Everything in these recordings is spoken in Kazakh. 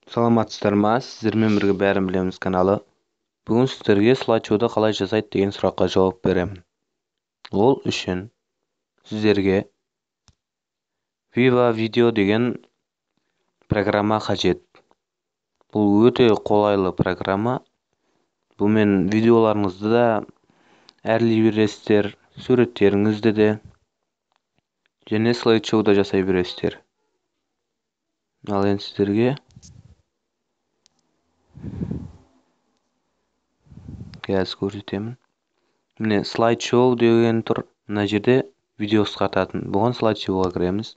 Саламатсыздар ма? Сіздермен бірге бәрін білеміз каналы. Бүгін сіздерге слайд-шоуды қалай жасайды деген сұраққа жауап беремін. Ол үшін сіздерге Viva Video деген программа қажет. Бұл өте қолайлы программа. Бұмен видеоларыңызды да әрлей бересіздер, суреттеріңізді де және слайд-шоуда жасай бересіздер. Ал енді сіздерге қазір көрсетемін. Міне слайд-шоу деген тұр. Мына жерде видео қысқартатын. Бұған слайд-шоуға кіреміз.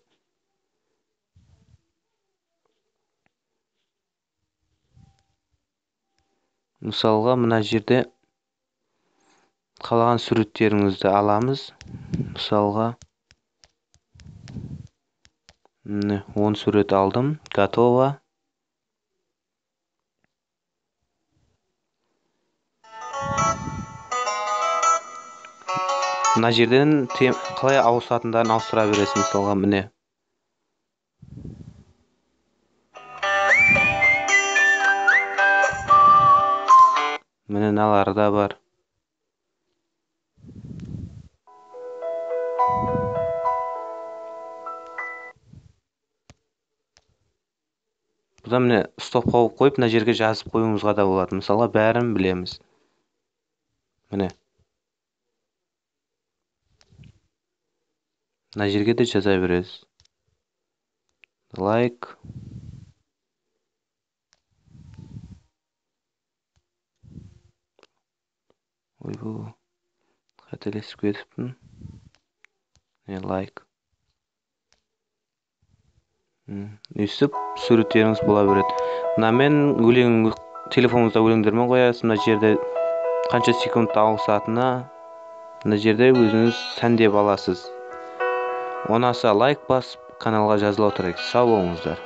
Мысалға, мына жерде қалаған суреттеріңізді аламыз. Мысалға, 10 сурет алдым. Готово. Мына жерден қалай ауысатындарын ауыстыра бересіз. Мысалға, міне. Мыналары да бар. Бұда міне стопқа қойып, мына жерге жазып қоюыңызға да болады. Мысалға, бәрін білеміз. Міне. Мына жерге де жаза бересіз. Лайк. Ой, бұл қателесіп кетіппін. Лайк. Өйстіп суреттеріңіз бола береді. Мынамен телефоныңызда өлеңдермен қоясыз. Мына жерде қанша секундта ауысатыны, мына жерде өзіңіз сәндеп аласыз. Ұнаса лайк басып, каналға жазыла отырайық. Сау болыңыздар.